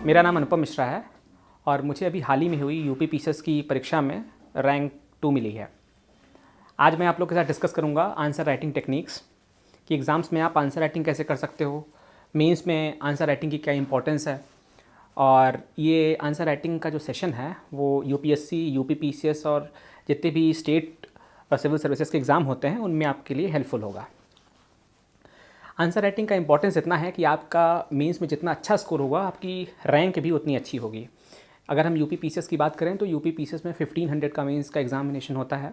मेरा नाम अनुपम मिश्रा है और मुझे अभी हाल ही में हुई यूपी पीसीएस की परीक्षा में रैंक 2 मिली है। आज मैं आप लोग के साथ डिस्कस करूंगा आंसर राइटिंग टेक्निक्स कि एग्ज़ाम्स में आप आंसर राइटिंग कैसे कर सकते हो, मेंस में आंसर राइटिंग की क्या इंपॉर्टेंस है। और ये आंसर राइटिंग का जो सेशन है वो यूपीएससी, यूपी पीसीएस और जितने भी स्टेट और सिविल सर्विसेज के एग्ज़ाम होते हैं उनमें आपके लिए हेल्पफुल होगा। आंसर राइटिंग का इंपॉर्टेंस इतना है कि आपका मेंस में जितना अच्छा स्कोर होगा आपकी रैंक भी उतनी अच्छी होगी। अगर हम यूपी पीसीएस की बात करें तो यूपी पीसीएस में 1500 का मेंस का एग्जामिनेशन होता है,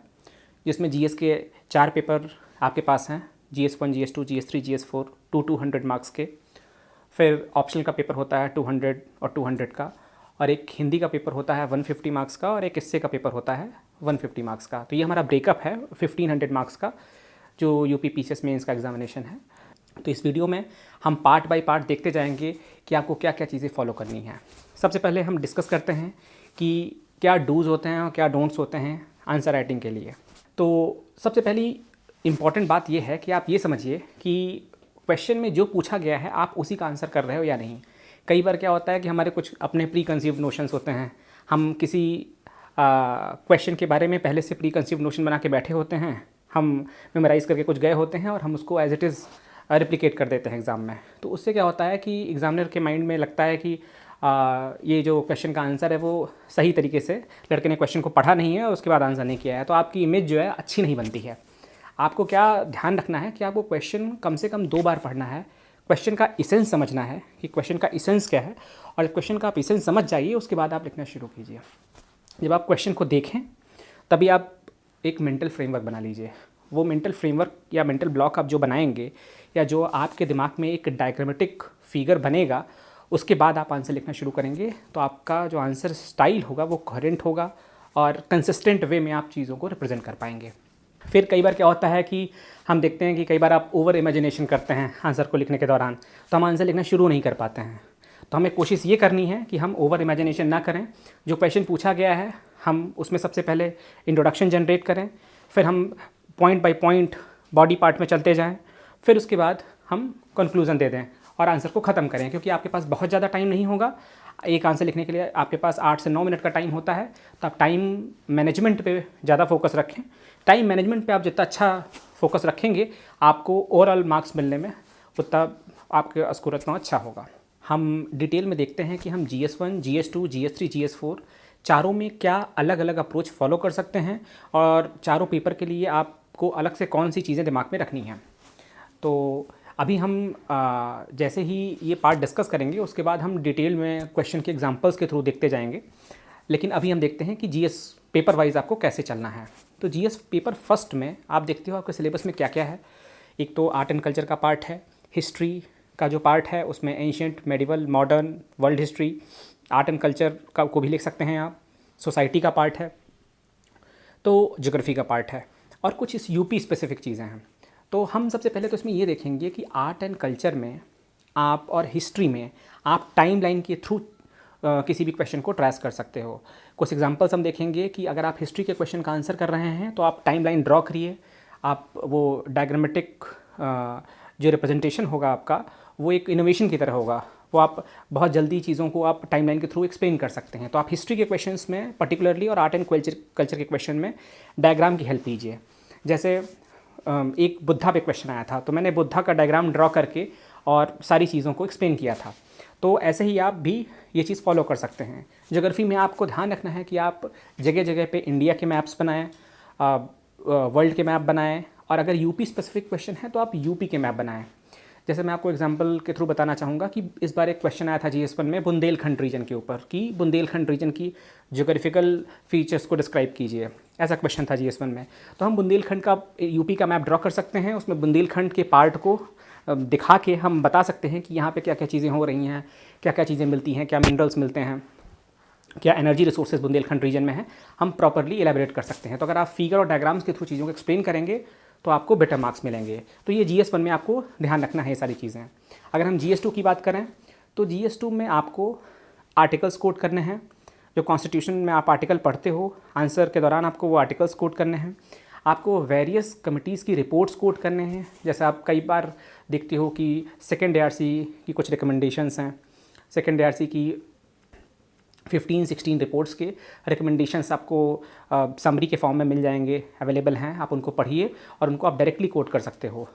जिसमें जीएस के 4 पेपर आपके पास हैं, GS1, GS2, GS3, GS4, 200 marks के। फिर ऑप्शनल का पेपर होता है 200 और 200 का, और एक हिंदी का पेपर होता है 150 मार्क्स का, और एक हिस्से का पेपर होता है 150 मार्क्स का। तो ये हमारा ब्रेकअप है 1500 मार्क्स का जो यूपी पीसीएस मेंस का एग्जामिनेशन है। तो इस वीडियो में हम पार्ट बाय पार्ट देखते जाएंगे कि आपको क्या क्या चीज़ें फॉलो करनी है। सबसे पहले हम डिस्कस करते हैं कि क्या डूज़ होते हैं और क्या डोंट्स होते हैं आंसर राइटिंग के लिए। तो सबसे पहली इम्पॉर्टेंट बात यह है कि आप ये समझिए कि क्वेश्चन में जो पूछा गया है आप उसी का आंसर कर रहे हो या नहीं। कई बार क्या होता है कि हमारे कुछ अपने प्री कंसीव्ड नोशंस होते हैं, हम किसी क्वेश्चन के बारे में पहले से प्री कंसीव्ड नोशन बना के बैठे होते हैं, हम मेमोराइज़ करके कुछ गए होते हैं और हम उसको एज इट इज़ रिप्लिकेट कर देते हैं एग्ज़ाम में। तो उससे क्या होता है कि एग्ज़ामिनर के माइंड में लगता है कि ये जो क्वेश्चन का आंसर है वो सही तरीके से लड़के ने क्वेश्चन को पढ़ा नहीं है और उसके बाद आंसर नहीं किया है, तो आपकी इमेज जो है अच्छी नहीं बनती है। आपको क्या ध्यान रखना है कि आपको क्वेश्चन कम से कम 2 बार पढ़ना है, क्वेश्चन का इसेंस समझना है कि क्वेश्चन का इसेंस क्या है, और क्वेश्चन का आप इसेंस समझ जाइए उसके बाद आप लिखना शुरू कीजिए। जब आप क्वेश्चन को देखें तभी आप एक मेंटल फ्रेमवर्क बना लीजिए। वो मेंटल फ्रेमवर्क या मेंटल ब्लॉक आप जो बनाएंगे या जो आपके दिमाग में एक डायग्रामेटिक फिगर बनेगा, उसके बाद आप आंसर लिखना शुरू करेंगे तो आपका जो आंसर स्टाइल होगा वो कोहेरेंट होगा और कंसिस्टेंट वे में आप चीज़ों को रिप्रेजेंट कर पाएंगे। फिर कई बार क्या होता है कि हम देखते हैं कि कई बार आप ओवर इमेजिनेशन करते हैं आंसर को लिखने के दौरान, तो हम आंसर लिखना शुरू नहीं कर पाते हैं। तो हमें कोशिश ये करनी है कि हम ओवर इमेजिनेशन ना करें। जो क्वेश्चन पूछा गया है हम उसमें सबसे पहले इंट्रोडक्शन जनरेट करें, फिर हम point by point body part में चलते जाएं, फिर उसके बाद हम कंक्लूज़न दे दें और आंसर को ख़त्म करें। क्योंकि आपके पास बहुत ज़्यादा टाइम नहीं होगा, एक आंसर लिखने के लिए आपके पास 8 से 9 मिनट का टाइम होता है। तो आप टाइम मैनेजमेंट पे ज़्यादा फोकस रखें। टाइम मैनेजमेंट पे आप जितना अच्छा फोकस रखेंगे आपको ओवरऑल मार्क्स मिलने में उतना आपका स्कोर उतना अच्छा होगा। हम डिटेल में देखते हैं कि हम GS1, GS2, GS3, GS4 चारों में क्या अलग अलग अप्रोच फॉलो कर सकते हैं और चारों पेपर के लिए आपको अलग से कौन सी चीज़ें दिमाग में रखनी हैं। तो अभी हम जैसे ही ये पार्ट डिस्कस करेंगे उसके बाद हम डिटेल में क्वेश्चन के एग्जांपल्स के थ्रू देखते जाएंगे। लेकिन अभी हम देखते हैं कि GS पेपर वाइज आपको कैसे चलना है। तो GS पेपर फर्स्ट में आप देखते हो आपके सिलेबस में क्या क्या है। एक तो आर्ट एंड कल्चर का पार्ट है, हिस्ट्री का जो पार्ट है उसमें ancient, medieval, modern, world history, art and culture का को भी लिख सकते हैं आप। सोसाइटी का पार्ट है, तो ज्योग्राफी का पार्ट है, और कुछ इस यूपी स्पेसिफिक चीज़ें हैं। तो हम सबसे पहले तो इसमें ये देखेंगे कि आर्ट एंड कल्चर में आप और हिस्ट्री में आप टाइम लाइन के थ्रू किसी भी क्वेश्चन को ट्रेस कर सकते हो। कुछ एग्जांपल्स हम देखेंगे कि अगर आप हिस्ट्री के क्वेश्चन का आंसर कर रहे हैं तो आप टाइम लाइन ड्रॉ करिए। आप वो डायग्रामेटिक जो रिप्रेजेंटेशन होगा आपका वो एक इनोवेशन की तरह होगा, वो आप बहुत जल्दी चीज़ों को आप टाइमलाइन के थ्रू एक्सप्लेन कर सकते हैं। तो आप हिस्ट्री के क्वेश्चंस में पर्टिकुलरली और आर्ट एंड कल्चर के क्वेश्चन में डायग्राम की हेल्प लीजिए। जैसे एक बुद्धा पे क्वेश्चन आया था तो मैंने बुद्धा का डायग्राम ड्रॉ करके और सारी चीज़ों को एक्सप्लेन किया था। तो ऐसे ही आप भी ये चीज़ फॉलो कर सकते हैं। ज्योग्राफी में आपको ध्यान रखना है कि आप जगह जगह पे इंडिया के मैप्स बनाएं, वर्ल्ड के मैप बनाएं, और अगर यूपी स्पेसिफिक क्वेश्चन है तो आप यूपी के मैप बनाएं। जैसे मैं आपको एग्जांपल के थ्रू बताना चाहूँगा कि इस बार एक क्वेश्चन आया था GS1 में बुंदेलखंड रीजन के ऊपर कि बुंदेलखंड रीजन की ज्योग्राफिकल फीचर्स को डिस्क्राइब कीजिए, ऐसा क्वेश्चन था GS1 में। तो हम बुंदेलखंड का यूपी का मैप ड्रॉ कर सकते हैं, उसमें बुंदेलखंड के पार्ट को दिखा के हम बता सकते हैं कि यहाँ पे क्या क्या चीज़ें हो रही हैं, क्या क्या चीज़ें मिलती हैं, क्या मिनरल्स मिलते हैं, क्या एनर्जी रिसोर्सेज बुंदेलखंड रीजन में है, हम प्रॉपरली एलेबरेट कर सकते हैं। तो अगर आप फिगर और डायग्राम्स के थ्रू चीज़ों को एक्सप्लेन करेंगे तो आपको बेटर मार्क्स मिलेंगे। तो ये GS1 में आपको ध्यान रखना है ये सारी चीज़ें। अगर हम GS2 की बात करें तो GS2 में आपको आर्टिकल्स कोट करने हैं। जो कॉन्स्टिट्यूशन में आप आर्टिकल पढ़ते हो आंसर के दौरान आपको वो आर्टिकल्स कोट करने हैं। आपको वेरियस कमिटीज़ की रिपोर्ट्स कोट करने हैं। जैसे आप कई बार देखते हो कि सेकेंड ARC की कुछ रिकमेंडेशंस हैं, सेकेंड ARC की 15-16 रिपोर्ट्स के रिकमेंडेशंस आपको समरी के फॉर्म में मिल जाएंगे, अवेलेबल हैं। आप उनको पढ़िए और उनको आप डायरेक्टली कोट कर सकते हो।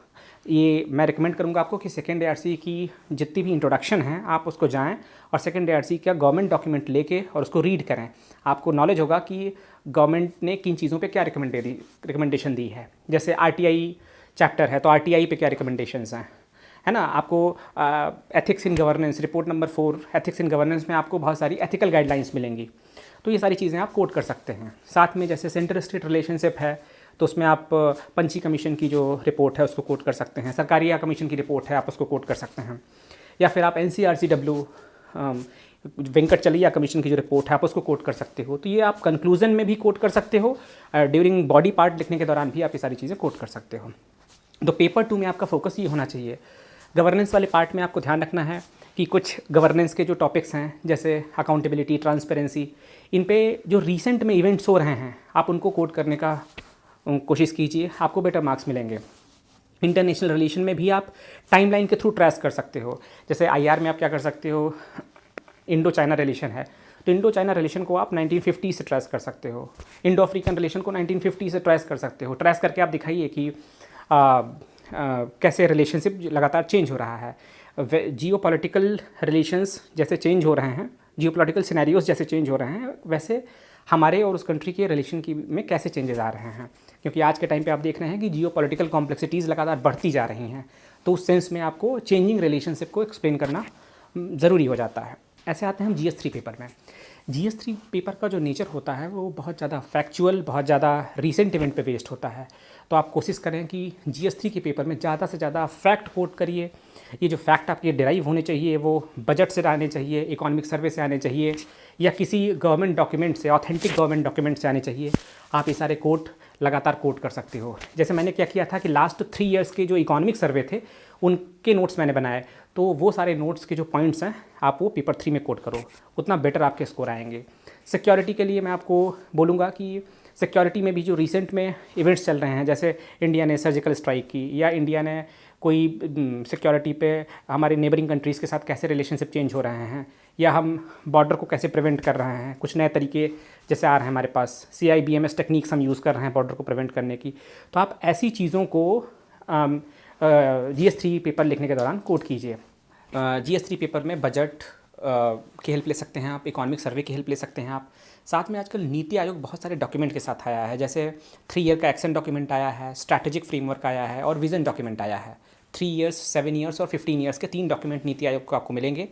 ये मैं रिकमेंड करूँगा आपको कि सेकेंड ARC की जितनी भी इंट्रोडक्शन है आप उसको जाएं और सेकेंड ARC का गवर्नमेंट डॉक्यूमेंट लेके और उसको रीड करें। आपको नॉलेज होगा कि गवर्नमेंट ने किन चीज़ों पे क्या रिकमेंडेशन दी है। जैसे RTI चैप्टर है तो RTI पे क्या रिकमेंडेशंस हैं, है ना। आपको ethics in governance, report number 4 ethics in governance में आपको बहुत सारी एथिकल गाइडलाइंस मिलेंगी। तो ये सारी चीज़ें आप कोट कर सकते हैं। साथ में जैसे सेंटर स्टेट रिलेशनशिप है तो उसमें आप पंची कमीशन की जो रिपोर्ट है उसको कोट कर सकते हैं। सरकारिया कमीशन की रिपोर्ट है, आप उसको कोट कर सकते हैं। या फिर आप NCRCW वेंकटचलैया कमीशन की जो रिपोर्ट है आप उसको कोट कर सकते हो। तो ये आप कंक्लूजन में भी कोट कर सकते हो, ड्यूरिंग बॉडी पार्ट लिखने के दौरान भी आप ये सारी चीज़ें कोट कर सकते हो। तो पेपर 2 में आपका फोकस ये होना चाहिए। गवर्नेंस वाले पार्ट में आपको ध्यान रखना है कि कुछ गवर्नेंस के जो टॉपिक्स हैं जैसे अकाउंटेबिलिटी, ट्रांसपेरेंसी, इन पे जो रिसेंट में इवेंट्स हो रहे हैं आप उनको कोट करने का कोशिश कीजिए, आपको बेटर मार्क्स मिलेंगे। इंटरनेशनल रिलेशन में भी आप टाइमलाइन के थ्रू ट्रेस कर सकते हो। जैसे IR में आप क्या कर सकते हो, इंडो चाइना रिलेशन है तो इंडो चाइना रिलेशन को आप 1950 से ट्रेस कर सकते हो। इंडो अफ्रीकन रिलेशन को 1950 से ट्रेस कर सकते हो। ट्रेस करके आप दिखाइए कि कैसे रिलेशनशिप लगातार चेंज हो रहा है। जियोपॉलिटिकल रिलेशंस जैसे चेंज हो रहे हैं, जियोपॉलिटिकल सिनेरियोस जैसे चेंज हो रहे हैं, वैसे हमारे और उस कंट्री के रिलेशन की में कैसे चेंजेस आ रहे हैं। क्योंकि आज के टाइम पे आप देख रहे हैं कि जियोपॉलिटिकल कॉम्प्लेक्सिटीज़ लगातार बढ़ती जा रही हैं। तो उस सेंस में आपको चेंजिंग रिलेशनशिप को एक्सप्लेन करना ज़रूरी हो जाता है। ऐसे आते हैं हम GS3 पेपर में। GS3 पेपर का जो नेचर होता है वो बहुत ज़्यादा फैक्चुअल, बहुत ज़्यादा रीसेंट इवेंट पे बेस्ड होता है। तो आप कोशिश करें कि GS3 के पेपर में ज़्यादा से ज़्यादा फैक्ट कोट करिए। ये जो फैक्ट आपके डिराइव होने चाहिए वो बजट से आने चाहिए, इकोनॉमिक सर्वे से आने चाहिए, या किसी गवर्नमेंट डॉक्यूमेंट से, ऑथेंटिक गवर्नमेंट डॉक्यूमेंट से आने चाहिए। आप ये सारे कोट लगातार कोट कर सकते हो। जैसे मैंने क्या किया था कि लास्ट 3 इयर्स के जो इकोनॉमिक सर्वे थे उनके नोट्स मैंने बनाए, तो वो सारे नोट्स के जो पॉइंट्स हैं आप वो पेपर 3 में कोट करो, उतना बेटर आपके स्कोर आएंगे। सिक्योरिटी के लिए मैं आपको बोलूँगा कि सिक्योरिटी में भी जो रिसेंट में इवेंट्स चल रहे हैं, जैसे इंडिया ने सर्जिकल स्ट्राइक की, या इंडिया ने कोई सिक्योरिटी पे हमारे नेबरिंग कंट्रीज़ के साथ कैसे रिलेशनशिप चेंज हो रहे हैं, या हम बॉर्डर को कैसे प्रिवेंट कर रहे हैं, कुछ नए तरीके जैसे आ रहे हैं हमारे पास, CIBMS टेक्निक्स हम यूज़ कर रहे हैं बॉर्डर को प्रिवेंट करने की। तो आप ऐसी चीज़ों को GS3 पेपर लिखने के दौरान कोट कीजिए। GS3 पेपर में बजट की हेल्प ले सकते हैं आप, इकोनॉमिक सर्वे की हेल्प ले सकते हैं आप। साथ में आजकल नीति आयोग बहुत सारे डॉक्यूमेंट के साथ आया है, जैसे 3 ईयर का एक्शन डॉक्यूमेंट आया है, स्ट्रैटेजिक फ्रेमवर्क आया है और विजन डॉक्यूमेंट आया है। 3 ईयर्स, 7 ईयर्स और 15 ईयर्स के 3 डॉक्यूमेंट नीति आयोग को आपको मिलेंगे।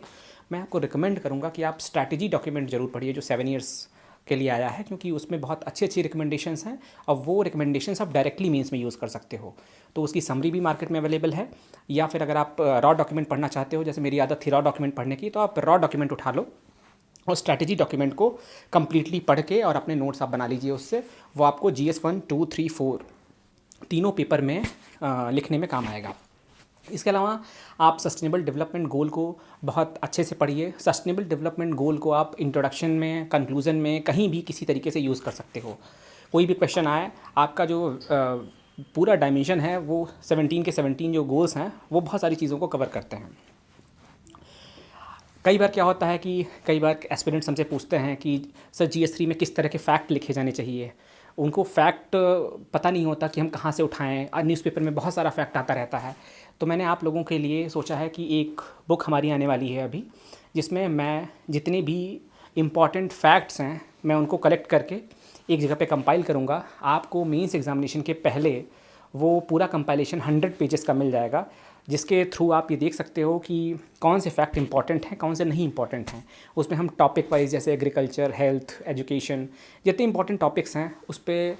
मैं आपको रिकमेंड करूँगा कि आप स्ट्रैटेजी डॉक्यूमेंट जरूर पढ़िए जो 7 ईयर्स के लिए आया है, क्योंकि उसमें बहुत अच्छी अच्छी रिकमेंडेशंस हैं और वो रिकमेंडेशंस आप डायरेक्टली मीन्स में यूज़ कर सकते हो। तो उसकी समरी भी मार्केट में अवेलेबल है, या फिर अगर आप रॉ डॉक्यूमेंट पढ़ना चाहते हो, जैसे मेरी आदत थी रॉ डॉक्यूमेंट पढ़ने की, तो आप रॉ डॉक्यूमेंट उठा लो और स्ट्रैटेजी डॉक्यूमेंट को कम्प्लीटली पढ़ के और अपने नोट्स आप बना लीजिए उससे। वो आपको GS 1, 2, 3, 4 तीनों पेपर में लिखने में काम आएगा। इसके अलावा आप सस्टेनेबल डेवलपमेंट गोल को बहुत अच्छे से पढ़िए। सस्टेनेबल डेवलपमेंट गोल को आप इंट्रोडक्शन में, कंक्लूजन में, कहीं भी किसी तरीके से यूज़ कर सकते हो। कोई भी क्वेश्चन आए, आपका जो पूरा डायमेंशन है वो 17 के 17 जो गोल्स हैं वो बहुत सारी चीज़ों को कवर करते हैं। कई बार क्या होता है कि कई बार एस्पिरेंट्स हमसे पूछते हैं कि सर GS3 में किस तरह के फ़ैक्ट लिखे जाने चाहिए। उनको फैक्ट पता नहीं होता कि हम कहाँ से उठाएं, न्यूज़पेपर में बहुत सारा फैक्ट आता रहता है। तो मैंने आप लोगों के लिए सोचा है कि एक बुक हमारी आने वाली है अभी, जिसमें मैं जितने भी इम्पॉर्टेंट फैक्ट्स हैं मैं उनको कलेक्ट करके एक जगह पे कंपाइल करूँगा। आपको मेंस एग्जामिनेशन के पहले वो पूरा कंपाइलेशन 100 पेजेस का मिल जाएगा, जिसके थ्रू आप ये देख सकते हो कि कौन से फैक्ट इंपॉर्टेंट हैं, कौन से नहीं इंपॉर्टेंट हैं। उसमें हम टॉपिक वाइज जैसे एग्रीकल्चर, हेल्थ, एजुकेशन, जितने इंपॉर्टेंट टॉपिक्स हैं उस पर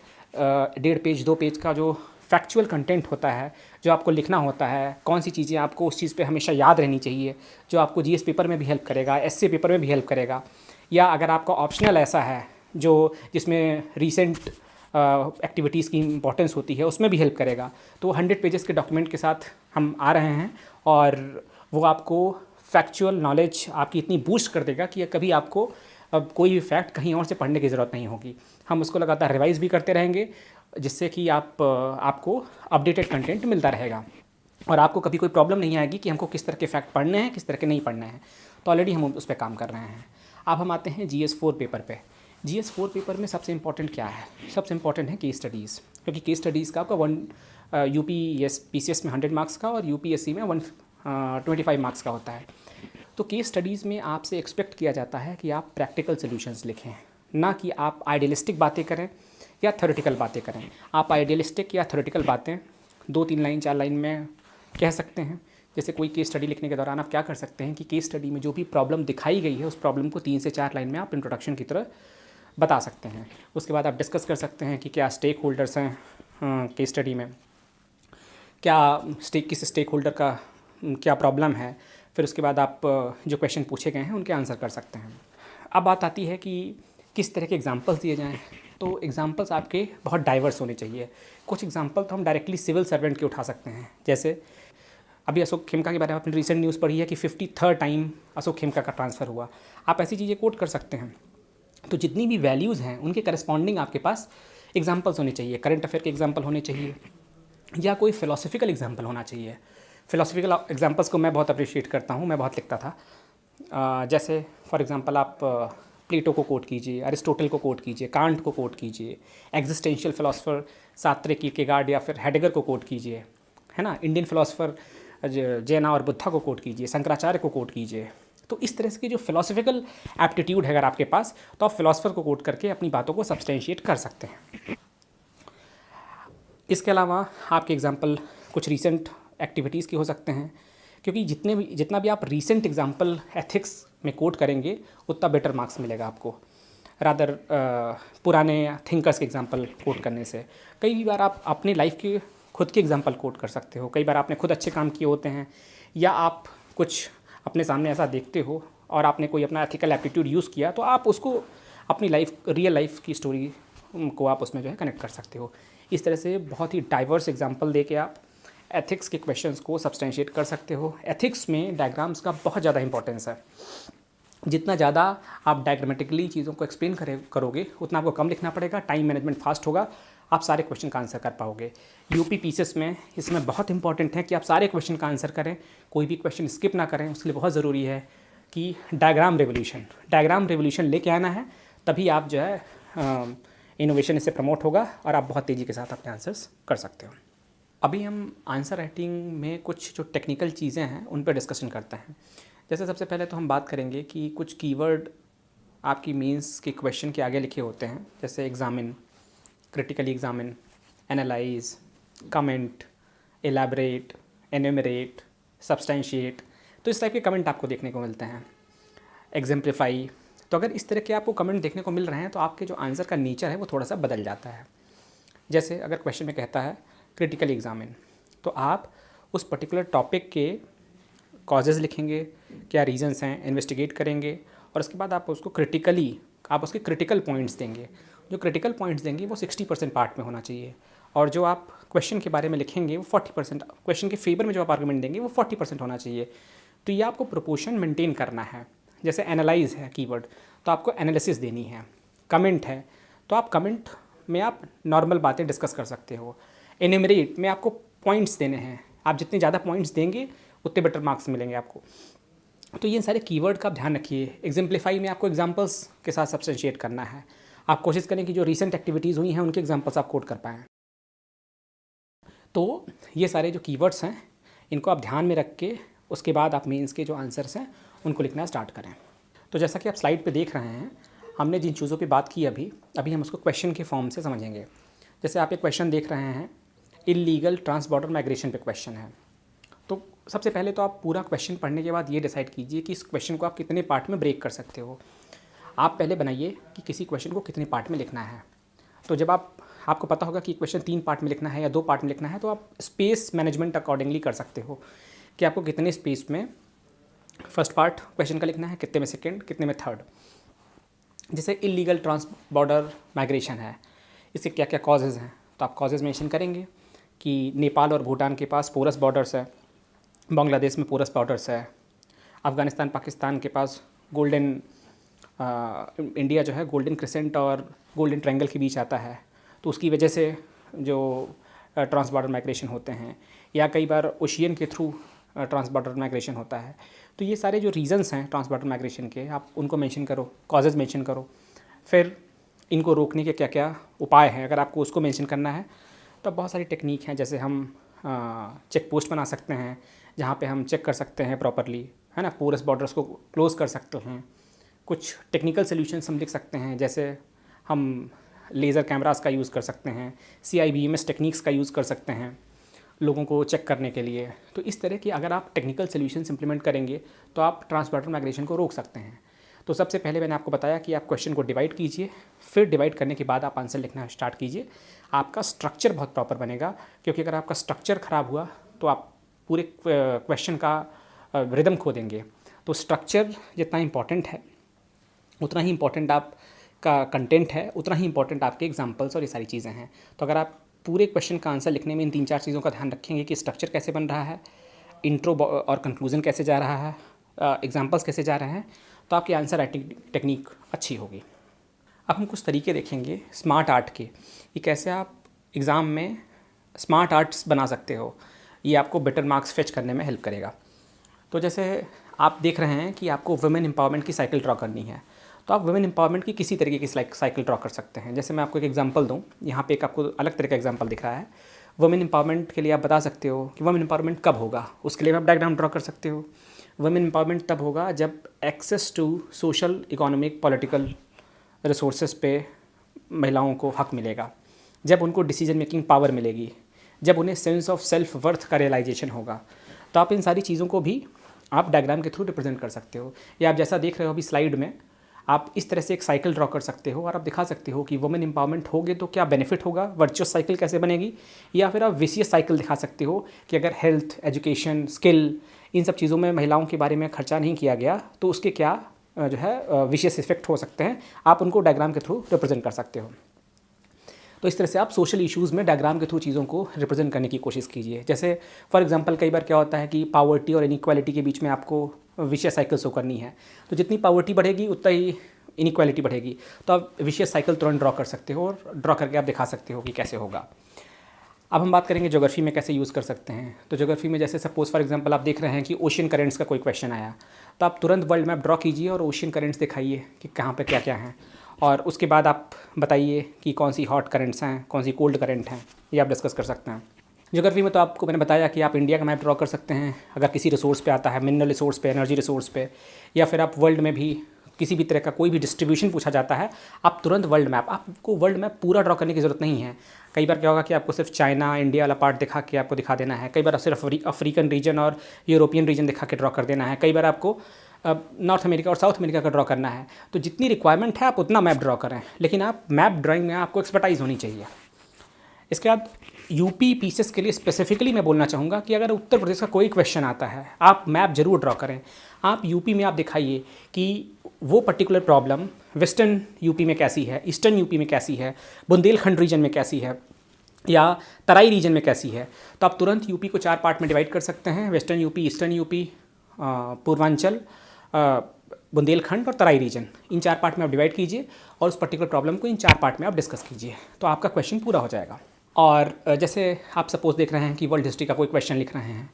1.5 पेज 2 पेज का जो फैक्चुअल कंटेंट होता है, जो आपको लिखना होता है, कौन सी चीज़ें आपको उस चीज़ पे हमेशा याद रहनी चाहिए, जो आपको GS पेपर में भी हेल्प करेगा, SC पेपर में भी हेल्प करेगा, या अगर आपका ऑप्शनल ऐसा है जो जिसमें रीसेंट एक्टिविटीज़ की इंपॉर्टेंस होती है उसमें भी हेल्प करेगा। तो 100 पेजेस के डॉक्यूमेंट के साथ हम आ रहे हैं और वो आपको फैक्चुअल नॉलेज आपकी इतनी बूस्ट कर देगा कि कभी आपको अब कोई भी फैक्ट कहीं और से पढ़ने की ज़रूरत नहीं होगी। हम उसको लगातार रिवाइज़ भी करते रहेंगे, जिससे कि आपको अपडेटेड कंटेंट मिलता रहेगा और आपको कभी कोई प्रॉब्लम नहीं आएगी कि हमको किस तरह के फैक्ट पढ़ने हैं, किस तरह के नहीं पढ़ने हैं। तो ऑलरेडी हम उस पर काम कर रहे हैं। अब हम आते हैं GS4 पेपर पे। GS4 पेपर में सबसे इम्पॉर्टेंट क्या है? सबसे इम्पॉर्टेंट है केस स्टडीज़, क्योंकि केस स्टडीज़ का आपका UPSC में 100 मार्क्स का और UPSC में 125 मार्क्स का होता है। तो केस स्टडीज़ में आपसे एक्सपेक्ट किया जाता है कि आप प्रैक्टिकल सॉल्यूशंस लिखें, ना कि आप आइडियलिस्टिक बातें करें या थ्योरेटिकल बातें करें। आप आइडियलिस्टिक या थ्योरेटिकल बातें 2-3 लाइन 4 लाइन में कह सकते हैं। जैसे कोई केस स्टडी लिखने के दौरान आप क्या कर सकते हैं कि केस स्टडी में जो भी प्रॉब्लम दिखाई गई है उस प्रॉब्लम को 3 से 4 लाइन में आप इंट्रोडक्शन की तरह बता सकते हैं। उसके बाद आप डिस्कस कर सकते हैं कि क्या स्टेक होल्डर्स हैं केस स्टडी में, क्या किस स्टेक होल्डर का क्या प्रॉब्लम है। फिर उसके बाद आप जो क्वेश्चन पूछे गए हैं उनके आंसर कर सकते हैं। अब बात आती है कि किस तरह के एग्जांपल्स दिए जाएं। तो एग्जांपल्स आपके बहुत डाइवर्स होने चाहिए। कुछ एग्जांपल तो हम डायरेक्टली सिविल सर्वेंट के उठा सकते हैं। जैसे अभी अशोक खेमका के बारे में आपने रिसेंट न्यूज़ पढ़ी है कि 53rd टाइम अशोक खेमका का ट्रांसफ़र हुआ। आप ऐसी चीज़ें कोट कर सकते हैं। तो जितनी भी वैल्यूज़ हैं उनके करस्पॉन्डिंग आपके पास एग्जांपल्स होने चाहिए। करंट अफेयर के एग्जांपल होने चाहिए या कोई फ़िलोसफिकल एग्जांपल होना चाहिए। फ़िलोसफिकल एग्जांपल्स को मैं बहुत अप्रिशिएट करता हूँ, मैं बहुत लिखता था। जैसे फॉर एग्जांपल आप प्लेटो को कोट कीजिए, अरिस्टोटल को कोट कीजिए, कांट को कोट कीजिए, एग्जिस्टेंशियल फ़िलासफ़र सात्रे कीर्केगार्ड या फिर हेडेगर को कोट कीजिए, है ना। इंडियन फ़िलासफ़र जैना और बुद्धा को कोट कीजिए, शंकराचार्य को कोट कीजिए। तो इस तरह की जो फ़िलासफ़िकल एप्टीट्यूड है अगर आपके पास, तो आप फ़िलासफ़र को कोट करके अपनी बातों को सब्सटेंशिएट कर सकते हैं। इसके अलावा आपके एग्जांपल कुछ रीसेंट एक्टिविटीज़ के हो सकते हैं, क्योंकि जितना भी आप रीसेंट एग्जांपल एथिक्स में कोट करेंगे उतना बेटर मार्क्स मिलेगा आपको, रादर पुराने थिंकर्स के एग्जांपल कोट करने से। कई बार आप अपने लाइफ के खुद के एग्जांपल कोट कर सकते हो। कई बार आपने खुद अच्छे काम किए होते हैं या आप कुछ अपने सामने ऐसा देखते हो और आपने कोई अपना एथिकल एप्टीट्यूड यूज़ किया, तो आप उसको अपनी रियल लाइफ की स्टोरी को आप उसमें जो है कनेक्ट कर सकते हो। इस तरह से बहुत ही डाइवर्स एग्जांपल दे के आप एथिक्स के क्वेश्चंस को सब्सटेंशिएट कर सकते हो। एथिक्स में डायग्राम्स का बहुत ज़्यादा इंपॉर्टेंस है। जितना ज़्यादा आप डायग्रामेटिकली चीज़ों को एक्सप्लेन करोगे उतना आपको कम लिखना पड़ेगा, टाइम मैनेजमेंट फास्ट होगा, आप सारे क्वेश्चन का आंसर कर पाओगे। यूपी पीसीएस में इसमें बहुत इंपॉर्टेंट है कि आप सारे क्वेश्चन का आंसर करें, कोई भी क्वेश्चन स्किप ना करें। उसके लिए बहुत ज़रूरी है कि डायग्राम रेवोल्यूशन लेके आना है, तभी आप जो है इनोवेशन इससे प्रमोट होगा और आप बहुत तेज़ी के साथ अपने आंसर्स कर सकते हो। अभी हम आंसर राइटिंग में कुछ जो टेक्निकल चीज़ें हैं उन पर डिस्कशन करते हैं। जैसे सबसे पहले तो हम बात करेंगे कि कुछ कीवर्ड आपकी मेंस के क्वेश्चन के आगे लिखे होते हैं, जैसे examine, critically examine, analyse, comment, elaborate, enumerate, substantiate. तो इस टाइप के कमेंट आपको देखने को मिलते हैं। एग्जाम्प्लीफाई। तो अगर इस तरह के आपको कमेंट देखने को मिल रहे हैं तो आपके जो आंसर का नेचर है वो थोड़ा सा बदल जाता है। जैसे अगर क्वेश्चन में कहता है क्रिटिकली एग्जामिन, तो आप उस पर्टिकुलर टॉपिक के कॉजेज़ लिखेंगे, क्या रीजंस हैं, इन्वेस्टिगेट करेंगे और उसके बाद आप उसको आप उसके क्रिटिकल पॉइंट्स देंगे। जो क्रिटिकल पॉइंट्स देंगे वो 60% पार्ट में होना चाहिए और जो आप क्वेश्चन के बारे में लिखेंगे वो 40%, क्वेश्चन के फेवर में जो आप आर्गूमेंट देंगे वो 40% होना चाहिए। तो ये आपको प्रोपोर्शन मेंटेन करना है। जैसे एनालाइज है कीवर्ड, तो आपको एनालिसिस देनी है। कमेंट है तो आप कमेंट में आप नॉर्मल बातें डिस्कस कर सकते हो। एन्यूमरेट में आपको पॉइंट्स देने हैं, आप जितने ज़्यादा पॉइंट्स देंगे उतने बेटर मार्क्स मिलेंगे आपको। तो ये सारे कीवर्ड का ध्यान रखिए। एग्जाम्प्लीफाई में आपको एग्जांपल्स के साथ सब्सटेंशिएट करना है। आप कोशिश करें कि जो रीसेंट एक्टिविटीज़ हुई हैं उनके एग्जांपल्स आप कोट कर पाएँ। तो ये सारे जो कीवर्ड्स हैं इनको आप ध्यान में रख के उसके बाद आप मेंस के जो आंसर्स हैं उनको लिखना स्टार्ट करें। तो जैसा कि आप स्लाइड पे देख रहे हैं, हमने जिन चीज़ों पे बात की अभी हम उसको क्वेश्चन के फॉर्म से समझेंगे। जैसे आप एक क्वेश्चन देख रहे हैं, इल्लीगल ट्रांस बॉर्डर माइग्रेशन पे क्वेश्चन है। तो सबसे पहले तो आप पूरा क्वेश्चन पढ़ने के बाद ये डिसाइड कीजिए कि इस क्वेश्चन को आप कितने पार्ट में ब्रेक कर सकते हो। आप पहले बनाइए कि किसी क्वेश्चन को कितने पार्ट में लिखना है। तो जब आपको पता होगा कि क्वेश्चन 3 पार्ट में लिखना है या 2 पार्ट में लिखना है, तो आप स्पेस मैनेजमेंट अकॉर्डिंगली कर सकते हो कि आपको कितने स्पेस में फर्स्ट पार्ट क्वेश्चन का लिखना है, कितने में सेकेंड, कितने में थर्ड। जैसे इल्लीगल ट्रांस बॉर्डर माइग्रेशन है, इसके क्या क्या कॉजेज़ हैं, तो आप कॉजेज़ मेंशन करेंगे कि नेपाल और भूटान के पास पोरस बॉर्डर्स है, बांग्लादेश में पोरस बॉर्डर्स है, अफ़गानिस्तान पाकिस्तान के पास इंडिया जो है गोल्डन क्रिसेंट और गोल्डन ट्रायंगल के बीच आता है, तो उसकी वजह से जो ट्रांस बॉर्डर माइग्रेशन होते हैं। या कई बार ओशियन के थ्रू ट्रांस बॉर्डर माइग्रेशन होता है। तो ये सारे जो रीज़न्स हैं ट्रांस बॉर्डर माइग्रेशन के, आप उनको मेंशन करो, कॉजेज़ मेंशन करो, फिर इनको रोकने के क्या क्या उपाय हैं अगर आपको उसको मेंशन करना है। तो बहुत सारी टेक्निक हैं, जैसे हम चेक पोस्ट बना सकते हैं जहाँ पे हम चेक कर सकते हैं प्रॉपरली, है ना, पोरस बॉर्डर्स को क्लोज़ कर सकते हैं। कुछ टेक्निकल सॉल्यूशंस हम लिख सकते हैं, जैसे हम लेज़र कैमरास का यूज़ कर सकते हैं, CIBMS टेक्निक्स का यूज़ कर सकते हैं लोगों को चेक करने के लिए। तो इस तरह की अगर आप टेक्निकल सॉल्यूशंस इंप्लीमेंट करेंगे तो आप ट्रांस बॉर्डर माइग्रेशन को रोक सकते हैं। तो सबसे पहले मैंने आपको बताया कि आप क्वेश्चन को डिवाइड कीजिए, फिर डिवाइड करने के बाद आप आंसर लिखना स्टार्ट कीजिए। आपका स्ट्रक्चर बहुत प्रॉपर बनेगा, क्योंकि अगर आपका स्ट्रक्चर ख़राब हुआ तो आप पूरे क्वेश्चन का रिदम खो देंगे। तो स्ट्रक्चर जितना इम्पॉर्टेंट है उतना ही इम्पॉर्टेंट आपका कंटेंट है, उतना ही इम्पॉर्टेंट आपके एग्जाम्पल्स और ये सारी चीज़ें हैं। तो अगर आप पूरे क्वेश्चन का आंसर लिखने में इन 3-4 चीज़ों का ध्यान रखेंगे कि स्ट्रक्चर कैसे बन रहा है, इंट्रो और कंक्लूजन कैसे जा रहा है, एग्जाम्पल्स कैसे जा रहे हैं, तो आपकी आंसर राइटिंग टेक्निक अच्छी होगी। अब हम कुछ तरीके देखेंगे स्मार्ट आर्ट के, कि कैसे आप एग्ज़ाम में स्मार्ट आर्ट्स बना सकते हो। ये आपको बेटर मार्क्स फेच करने में हेल्प करेगा। तो जैसे आप देख रहे हैं कि आपको वुमेन एम्पावरमेंट की साइकिल ड्रॉ करनी है, तो आप वुमेन एम्पावरमेंट की किसी तरीके की साइकिल ड्रॉ कर सकते हैं। जैसे मैं आपको एक एग्जांपल दूं, यहाँ पे एक आपको अलग तरह का एग्जांपल दिख रहा है। वुमेन एम्पावरमेंट के लिए आप बता सकते हो कि वुमेन एम्पावरमेंट कब होगा, उसके लिए आप डायग्राम ड्रॉ कर सकते हो। वुमेन एम्पावरमेंट तब होगा जब access to social, economic, political resources पे महिलाओं को हक मिलेगा, जब उनको डिसीजन मेकिंग पावर मिलेगी, जब उन्हें सेंस ऑफ सेल्फ वर्थ का रियलाइजेशन होगा। तो आप इन सारी चीज़ों को भी आप डायग्राम के थ्रू रिप्रेजेंट कर सकते हो। या आप जैसा देख रहे हो अभी स्लाइड में, आप इस तरह से एक साइकिल ड्रॉ कर सकते हो और आप दिखा सकते हो कि वुमेन एम्पावरमेंट होगे तो क्या बेनिफिट होगा, वर्चुअस साइकिल कैसे बनेगी। या फिर आप विशियस साइकिल दिखा सकते हो कि अगर हेल्थ, एजुकेशन, स्किल, इन सब चीज़ों में महिलाओं के बारे में खर्चा नहीं किया गया तो उसके क्या जो है विशियस इफेक्ट हो सकते हैं, आप उनको डायग्राम के थ्रू रिप्रेजेंट कर सकते हो। तो इस तरह से आप सोशल इश्यूज़ में डायग्राम के थ्रू चीज़ों को रिप्रेजेंट करने की कोशिश कीजिए। जैसे फॉर एग्जांपल कई बार क्या होता है कि पावर्टी और इनइक्वालिटी के बीच में आपको विशियस साइकिल शो करनी है, तो जितनी पावर्टी बढ़ेगी उतना ही इनइक्वालिटी बढ़ेगी। तो आप विशियस साइकिल तुरंत ड्रॉ कर सकते हो और ड्रॉ करके आप दिखा सकते हो कि कैसे होगा। अब हम बात करेंगे ज्योग्राफी में कैसे यूज़ कर सकते हैं। तो ज्योग्राफी में जैसे सपोज़ फॉर एग्जांपल आप देख रहे हैं कि ओशियन करेंट्स का कोई क्वेश्चन आया, तो आप तुरंत वर्ल्ड मैप ड्रॉ कीजिए और ओशियन करेंट्स दिखाइए कि कहाँ पे क्या क्या हैं, और उसके बाद आप बताइए कि कौन सी हॉट करेंट्स हैं, कौन सी कोल्ड करंट हैं, ये आप डिस्कस कर सकते हैं। ज्योग्राफी में तो आपको मैंने बताया कि आप इंडिया का मैप ड्रॉ कर सकते हैं अगर किसी रिसोर्स पे आता है, मिनरल रिसोर्स पे, एनर्जी रिसोर्स पे, या फिर आप वर्ल्ड में भी किसी भी तरह का कोई भी डिस्ट्रीब्यूशन पूछा जाता है, आप तुरंत वर्ल्ड मैप, आपको वर्ल्ड मैप पूरा ड्रॉ करने की ज़रूरत नहीं है। कई बार क्या होगा कि आपको सिर्फ चाइना, इंडिया वाला पार्ट दिखा के आपको दिखा देना है, कई बार सिर्फ अफ्रीकन रीजन और यूरोपियन रीजन दिखा के ड्रॉ कर देना है, कई बार आपको नॉर्थ अमेरिका और साउथ अमेरिका का ड्रॉ करना है। तो जितनी रिक्वायरमेंट है आप उतना मैप ड्रॉ करें, लेकिन आप मैप ड्राइंग में आपको एक्सपर्टाइज होनी चाहिए। इसके बाद यूपी पीसेस के लिए स्पेसिफिकली मैं बोलना चाहूँगा कि अगर उत्तर प्रदेश का कोई क्वेश्चन आता है, आप मैप ज़रूर ड्रॉ करें। आप यूपी में आप दिखाइए कि वो पर्टिकुलर प्रॉब्लम वेस्टर्न यूपी में कैसी है, ईस्टर्न यूपी में कैसी है, बुंदेलखंड रीजन में कैसी है, या तराई रीजन में कैसी है। तो आप तुरंत यूपी को 4 पार्ट में डिवाइड कर सकते हैं, western UP, eastern UP, Purvanchal, Bundelkhand और तराई रीजन। इन 4 पार्ट में आप डिवाइड कीजिए और उस पर्टिकुलर प्रॉब्लम को इन 4 पार्ट में आप डिस्कस कीजिए, तो आपका क्वेश्चन पूरा हो जाएगा। और जैसे आप सपोज़ देख रहे हैं कि वर्ल्ड हिस्ट्री का कोई क्वेश्चन लिख रहे हैं,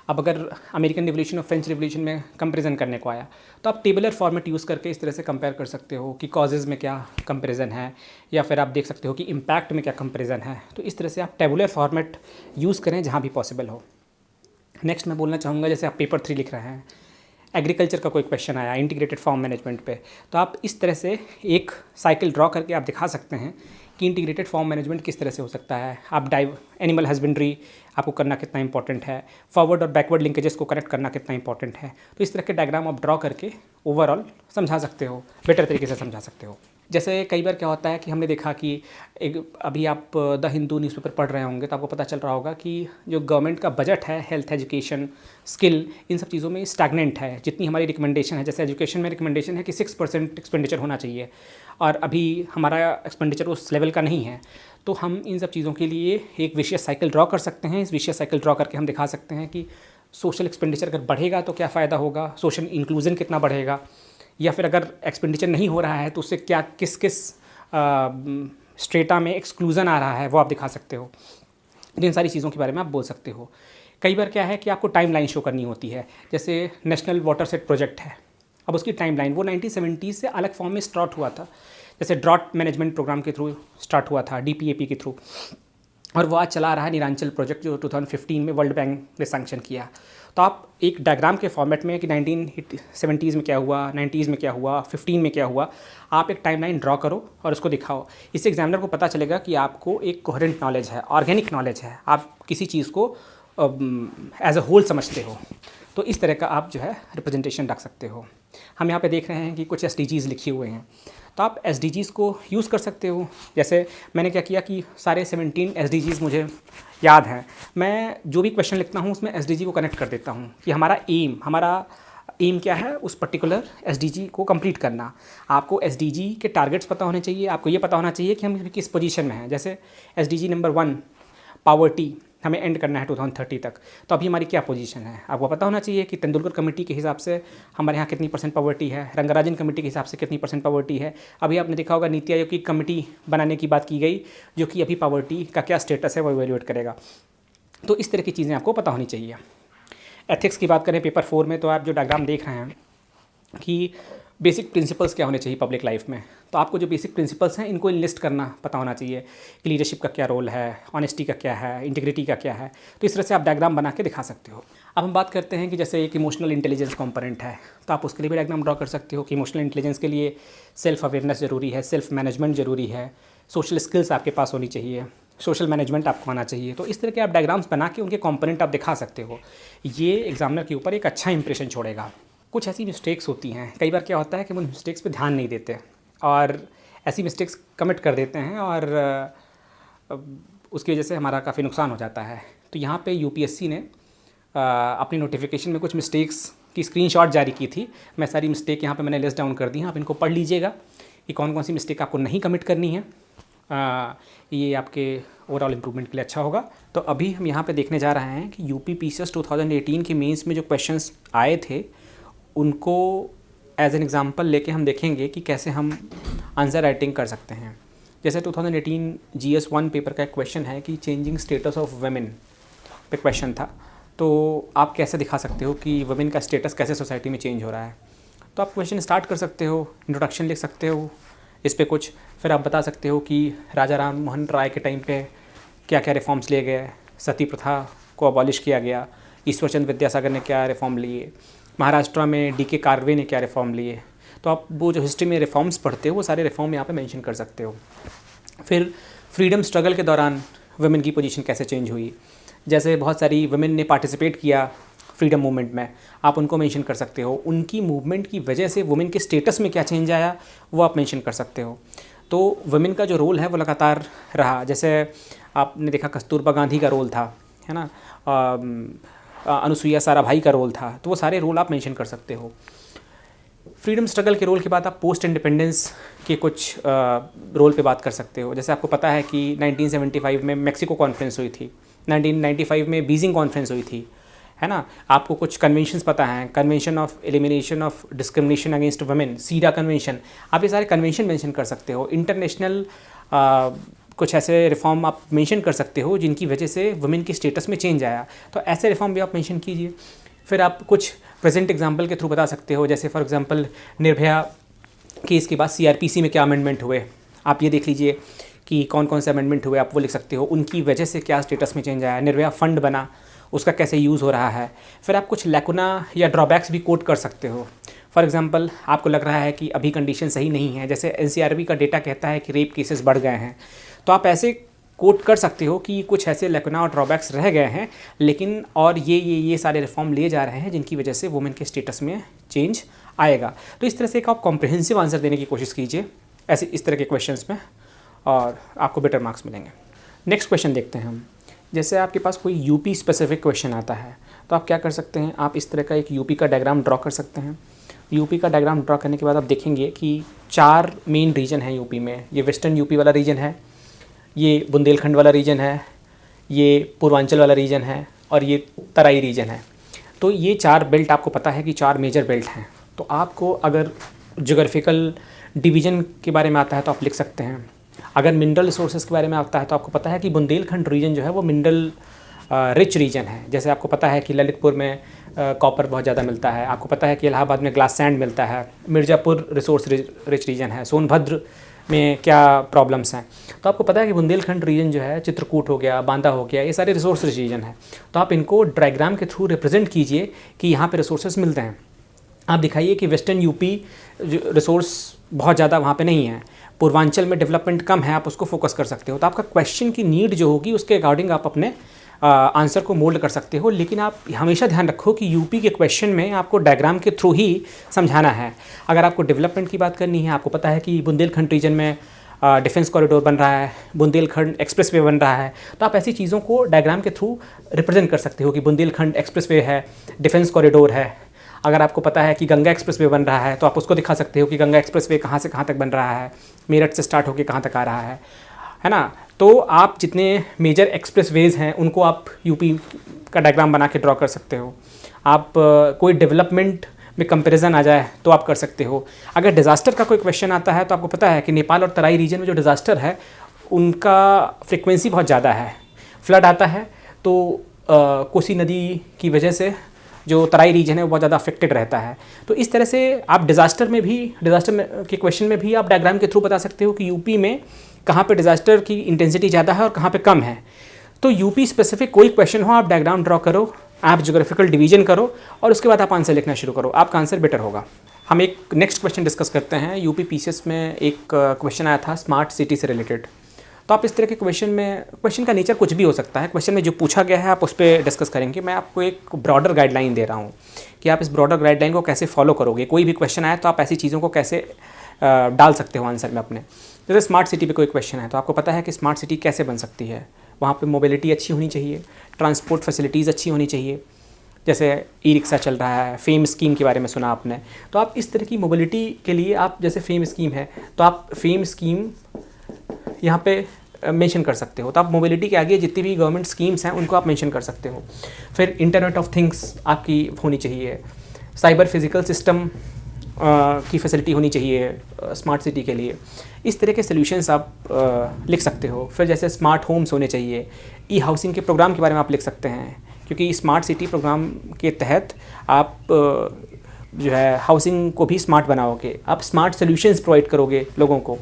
अब अगर अमेरिकन रिवोल्यूशन और फ्रेंच रिवोल्यूशन में कंपैरिजन करने को आया, तो आप टेबुलर फॉर्मेट यूज़ करके इस तरह से कंपेयर कर सकते हो कि कॉजेज़ में क्या कंपैरिजन है, या फिर आप देख सकते हो कि इम्पैक्ट में क्या कंपैरिजन है। तो इस तरह से आप टेबुलर फॉर्मेट यूज़ करें जहाँ भी पॉसिबल हो। नेक्स्ट मैं बोलना चाहूँगा, जैसे आप पेपर 3 लिख रहे हैं, एग्रीकल्चर का कोई क्वेश्चन आया इंटीग्रेटेड फार्म मैनेजमेंट पे, तो आप इस तरह से एक साइकिल ड्रॉ करके आप दिखा सकते हैं कि इंटीग्रेटेड फार्म मैनेजमेंट किस तरह से हो सकता है। आप एनिमल हस्बेंड्री आपको करना कितना इंपॉर्टेंट है, फॉरवर्ड और बैकवर्ड लिंकेजेस को कनेक्ट करना कितना इंपॉर्टेंट है। तो इस तरह के डायग्राम आप ड्रॉ करके ओवरऑल समझा सकते हो, बेटर तरीके से समझा सकते हो। जैसे कई बार क्या होता है कि हमने देखा कि अभी आप द हिंदू न्यूज़पेपर पढ़ रहे होंगे तो आपको पता चल रहा होगा कि जो गवर्नमेंट का बजट है हेल्थ, एजुकेशन, स्किल, इन सब चीज़ों में स्टैग्नेंट है। जितनी हमारी रिकमेंडेशन है, जैसे एजुकेशन में रिकमेंडेशन है कि 6% एक्सपेंडिचर होना चाहिए, और अभी हमारा एक्सपेंडिचर उस लेवल का नहीं है। तो हम इन सब चीज़ों के लिए एक विशियस साइकिल ड्रॉ कर सकते हैं। इस विशियस साइकिल ड्रॉ करके हम दिखा सकते हैं कि सोशल एक्सपेंडिचर अगर बढ़ेगा तो क्या फ़ायदा होगा, सोशल इंक्लूजन कितना बढ़ेगा, या फिर अगर एक्सपेंडिचर नहीं हो रहा है तो उससे क्या किस किस स्ट्रेटा में एक्सक्लूज़न आ रहा है, वो आप दिखा सकते हो। इन सारी चीज़ों के बारे में आप बोल सकते हो। कई बार क्या है कि आपको टाइमलाइन शो करनी होती है, जैसे नेशनल वाटर सेट प्रोजेक्ट है, अब उसकी टाइमलाइन वो 1970 से अलग फॉर्म में स्टार्ट हुआ था, जैसे ड्रॉट मैनेजमेंट प्रोग्राम के थ्रू स्टार्ट हुआ था, DPAP के थ्रू, और वो आज चला रहा है नीलांचल प्रोजेक्ट जो 2015 में वर्ल्ड बैंक ने सैंक्शन किया। तो आप एक डायग्राम के फॉर्मेट में कि 1970s में क्या हुआ, 90s में क्या हुआ, 15 में क्या हुआ, आप एक टाइमलाइन ड्रॉ करो और उसको दिखाओ। इससे एग्जामिनर को पता चलेगा कि आपको एक कोहेरेंट नॉलेज है, ऑर्गेनिक नॉलेज है, आप किसी चीज़ को एज अ होल समझते हो। तो इस तरह का आप जो है रिप्रेजेंटेशन रख सकते हो। हम यहाँ पे देख रहे हैं कि कुछ SDGs लिखे हुए हैं, तो आप SDGs को यूज़ कर सकते हो। जैसे मैंने क्या किया कि सारे 17 SDGs मुझे याद हैं, मैं जो भी क्वेश्चन लिखता हूँ उसमें SDG को कनेक्ट कर देता हूँ कि हमारा एम क्या है, उस पर्टिकुलर SDG को कंप्लीट करना। आपको SDG के टारगेट्स पता होने चाहिए, आपको ये पता होना चाहिए कि हम किस पोजीशन में हैं। जैसे SDG नंबर 1 पावर्टी हमें एंड करना है 2030 तक, तो अभी हमारी क्या पोजीशन है आपको पता होना चाहिए कि तेंदुलकर कमेटी के हिसाब से हमारे यहाँ कितनी % पावर्टी है, रंगराजन कमेटी के हिसाब से कितनी % पावर्टी है। अभी आपने देखा होगा नीति आयोग की कमेटी बनाने की बात की गई, जो कि अभी पावर्टी का क्या स्टेटस है वो इवेल्युएट करेगा। तो इस तरह की चीज़ें आपको पता होनी चाहिए। एथिक्स की बात करें पेपर 4 में, तो आप जो डायग्राम देख रहे हैं कि बेसिक प्रिंसिपल्स क्या होने चाहिए पब्लिक लाइफ में, तो आपको जो बेसिक प्रिंसिपल्स हैं इनको लिस्ट करना पता होना चाहिए कि लीडरशिप का क्या रोल है, ऑनेस्टी का क्या है, इंटीग्रिटी का क्या है। तो इस तरह से आप डायग्राम बना के दिखा सकते हो। अब हम बात करते हैं कि जैसे एक इमोशनल इंटेलिजेंस कंपोनेंट है, तो आप उसके लिए भी डायग्राम ड्रॉ कर सकते हो कि इमोशनल इंटेलिजेंस के लिए सेल्फ अवेयरनेस ज़रूरी है, सेल्फ मैनेजमेंट ज़रूरी है, सोशल स्किल्स आपके पास होनी चाहिए, सोशल मैनेजमेंट आपको आना चाहिए। तो इस तरह के आप डायग्राम्स बना के उनके कंपोनेंट आप दिखा सकते हो। ये एग्जामिनर के ऊपर एक अच्छा इंप्रेशन छोड़ेगा। कुछ ऐसी मिस्टेक्स होती हैं, कई बार क्या होता है कि वो मिस्टेक्स पे ध्यान नहीं देते और ऐसी मिस्टेक्स कमिट कर देते हैं और उसकी वजह से हमारा काफ़ी नुकसान हो जाता है। तो यहाँ पे UPSC ने अपनी नोटिफिकेशन में कुछ मिस्टेक्स की स्क्रीनशॉट जारी की थी। मैं सारी मिस्टेक यहाँ पे मैंने लिस्ट डाउन कर दी हैं, आप इनको पढ़ लीजिएगा कि कौन कौन सी मिस्टेक आपको नहीं कमिट करनी है। ये आपके ओवरऑल इम्प्रूवमेंट के लिए अच्छा होगा। तो अभी हम यहाँ पे देखने जा रहे हैं कि UPPCS 2018 के मेंस में जो क्वेश्चंस आए थे उनको एज एन एग्ज़ाम्पल लेके हम देखेंगे कि कैसे हम आंसर राइटिंग कर सकते हैं। जैसे 2018 GS 1 पेपर का एक क्वेश्चन है कि चेंजिंग स्टेटस ऑफ वुमेन पे क्वेश्चन था, तो आप कैसे दिखा सकते हो कि वुमेन का स्टेटस कैसे सोसाइटी में चेंज हो रहा है। तो आप क्वेश्चन स्टार्ट कर सकते हो, इंट्रोडक्शन लिख सकते हो इस पे कुछ, फिर आप बता सकते हो कि राजा राम मोहन राय के टाइम पे क्या क्या रिफॉर्म्स लिए गए, सती प्रथा को अबॉलिश किया गया, ईश्वरचंद्र विद्यासागर ने क्या रिफॉर्म लिए, महाराष्ट्र में DK कार्वे ने क्या रिफॉर्म लिए। तो आप वो जो हिस्ट्री में रिफॉर्म्स पढ़ते हो वो सारे रिफॉर्म यहाँ पे मेंशन कर सकते हो। फिर फ्रीडम स्ट्रगल के दौरान वुमेन की पोजीशन कैसे चेंज हुई, जैसे बहुत सारी वुमेन ने पार्टिसिपेट किया फ्रीडम मूवमेंट में, आप उनको मेंशन कर सकते हो। उनकी मूवमेंट की वजह से वुमेन के स्टेटस में क्या चेंज आया वो आप मेंशन कर सकते हो। तो वुमेन का जो रोल है वो लगातार रहा, जैसे आपने देखा कस्तूरबा गांधी का रोल था, है ना, अनुसुईया साराभाई का रोल था, तो वो सारे रोल आप मेंशन कर सकते हो। फ्रीडम स्ट्रगल के रोल के बाद आप पोस्ट इंडिपेंडेंस के कुछ रोल पे बात कर सकते हो। जैसे आपको पता है कि 1975 में मैक्सिको कॉन्फ्रेंस हुई थी, 1995 में बीजिंग कॉन्फ्रेंस हुई थी, है ना। आपको कुछ कन्वेंशंस पता हैं, convention of elimination of discrimination against women, SIDA convention, आप ये सारे कन्वेंशन मेंशन कर सकते हो। इंटरनेशनल कुछ ऐसे रिफॉर्म आप मेंशन कर सकते हो जिनकी वजह से वुमेन की स्टेटस में चेंज आया, तो ऐसे रिफॉर्म भी आप मेंशन कीजिए। फिर आप कुछ प्रेजेंट एग्जांपल के थ्रू बता सकते हो, जैसे फॉर एग्जांपल निर्भया केस के बाद CRPC में क्या अमेंडमेंट हुए, आप ये देख लीजिए कि कौन कौन से अमेंडमेंट हुए, आप वो लिख सकते हो। उनकी वजह से क्या स्टेटस में चेंज आया, निर्भया फंड बना, उसका कैसे यूज़ हो रहा है। फिर आप कुछ लैकुना या ड्रॉबैक्स भी कोट कर सकते हो। फॉर एग्जांपल आपको लग रहा है कि अभी कंडीशन सही नहीं है, जैसे NCRB का डेटा कहता है कि रेप केसेस बढ़ गए हैं, तो आप ऐसे कोट कर सकते हो कि कुछ ऐसे लैकुना और ड्रॉबैक्स रह गए हैं, लेकिन और ये सारे रिफॉर्म लिए जा रहे हैं जिनकी वजह से वुमेन के स्टेटस में चेंज आएगा। तो इस तरह से एक आप कॉम्प्रिहेंसिव आंसर देने की कोशिश कीजिए ऐसे इस तरह के क्वेश्चंस में, और आपको बेटर मार्क्स मिलेंगे। नेक्स्ट क्वेश्चन देखते हैं हम। जैसे आपके पास कोई यूपी स्पेसिफिक क्वेश्चन आता है तो आप क्या कर सकते हैं, आप इस तरह का एक यूपी का डायग्राम ड्रॉ कर सकते हैं। यूपी का डायग्राम ड्रॉ करने के बाद आप देखेंगे कि 4 मेन रीजन हैं यूपी में। ये वेस्टर्न यूपी वाला रीजन है, ये बुंदेलखंड वाला रीजन है, ये पूर्वांचल वाला रीजन है, और ये तराई रीजन है। तो ये 4 बेल्ट आपको पता है कि 4 मेजर बेल्ट हैं। तो आपको अगर जोग्राफिकल डिवीज़न के बारे में आता है तो आप लिख सकते हैं। अगर मिनरल रिसोर्सेज के बारे में आता है तो आपको पता है कि बुंदेलखंड रीजन जो है वो मिनरल रिच रीजन है। जैसे आपको पता है कि ललितपुर में कॉपर बहुत ज़्यादा मिलता है, आपको पता है कि इलाहाबाद में ग्लास सैंड मिलता है, मिर्ज़ापुर रिसोर्स रिच रीजन है, सोनभद्र में क्या प्रॉब्लम्स हैं। तो आपको पता है कि बुंदेलखंड रीजन जो है, चित्रकूट हो गया, बांदा हो गया, ये सारे रिसोर्स रिच रीजन है। तो आप इनको डायग्राम के थ्रू रिप्रेजेंट कीजिए कि यहाँ पे रिसोर्सेज मिलते हैं। आप दिखाइए कि वेस्टर्न यूपी जो रिसोर्स बहुत ज़्यादा वहाँ पे नहीं है, पूर्वांचल में डेवलपमेंट कम है, आप उसको फोकस कर सकते हो। तो आपका क्वेश्चन की नीड जो होगी उसके अकॉर्डिंग आप अपने आंसर को मोल्ड कर सकते हो। लेकिन आप हमेशा ध्यान रखो कि यूपी के क्वेश्चन में आपको डायग्राम के थ्रू ही समझाना है। अगर आपको डेवलपमेंट की बात करनी है, आपको पता है कि बुंदेलखंड रीजन में डिफेंस कॉरिडोर बन रहा है, बुंदेलखंड एक्सप्रेसवे बन रहा है, तो आप ऐसी चीज़ों को डायग्राम के थ्रू रिप्रेजेंट कर सकते हो कि बुंदेलखंड एक्सप्रेसवे है, डिफेंस कॉरिडोर है। अगर आपको पता है कि गंगा एक्सप्रेसवे बन रहा है तो आप उसको दिखा सकते हो कि गंगा एक्सप्रेसवे कहाँ से कहाँ तक बन रहा है, मेरठ से स्टार्ट होकर कहाँ तक आ रहा है ना। तो आप जितने मेजर एक्सप्रेसवेज हैं उनको आप यूपी का डायग्राम बना के ड्रॉ कर सकते हो। आप कोई डेवलपमेंट में कंपैरिजन आ जाए तो आप कर सकते हो। अगर डिज़ास्टर का कोई क्वेश्चन आता है तो आपको पता है कि नेपाल और तराई रीजन में जो डिज़ास्टर है उनका फ्रिक्वेंसी बहुत ज़्यादा है। फ्लड आता है तो कोसी नदी की वजह से जो तराई रीजन है वो बहुत ज़्यादा अफेक्टेड रहता है। तो इस तरह से आप डिज़ास्टर के क्वेश्चन में भी आप डायग्राम के थ्रू बता सकते हो कि यूपी में कहाँ पे डिज़ास्टर की इंटेंसिटी ज़्यादा है और कहाँ पे कम है। तो यूपी स्पेसिफिक कोई क्वेश्चन हो, आप डायग्राम ड्रॉ करो, आप ज्योग्राफिकल डिवीजन करो और उसके बाद आप आंसर लिखना शुरू करो, आपका आंसर बेटर होगा। हम एक नेक्स्ट क्वेश्चन डिस्कस करते हैं। यूपी पीसीएस में एक क्वेश्चन आया था स्मार्ट सिटी से रिलेटेड। तो आप इस तरह के क्वेश्चन का नेचर कुछ भी हो सकता है। क्वेश्चन में जो पूछा गया है आप उस पर डिस्कस करेंगे। मैं आपको एक ब्रॉडर गाइडलाइन दे रहा हूँ कि आप इस ब्रॉडर गाइडलाइन को कैसे फॉलो करोगे। कोई भी क्वेश्चन आए तो आप ऐसी चीज़ों को कैसे डाल सकते हो आंसर में अपने। जैसे स्मार्ट सिटी पे कोई क्वेश्चन है तो आपको पता है कि स्मार्ट सिटी कैसे बन सकती है। वहाँ पे मोबिलिटी अच्छी होनी चाहिए, ट्रांसपोर्ट फैसिलिटीज़ अच्छी होनी चाहिए। जैसे ई रिक्शा चल रहा है, फेम स्कीम के बारे में सुना आपने, तो आप इस तरह की मोबिलिटी के लिए आप जैसे फेम स्कीम है तो आप फेम स्कीम यहाँ पे मेंशन कर सकते हो। तो आप मोबिलिटी के आगे जितनी भी गवर्नमेंट स्कीम्स हैं उनको आप मेंशन कर सकते हो। फिर इंटरनेट ऑफ थिंग्स आपकी होनी चाहिए, साइबर फिजिकल सिस्टम की फैसिलिटी होनी चाहिए स्मार्ट सिटी के लिए। इस तरह के सोल्यूशंस आप लिख सकते हो। फिर जैसे स्मार्ट होम्स होने चाहिए, ई हाउसिंग के प्रोग्राम के बारे में आप लिख सकते हैं, क्योंकि स्मार्ट सिटी प्रोग्राम के तहत आप जो है हाउसिंग को भी स्मार्ट बनाओगे, आप स्मार्ट सोल्यूशंस प्रोवाइड करोगे लोगों को।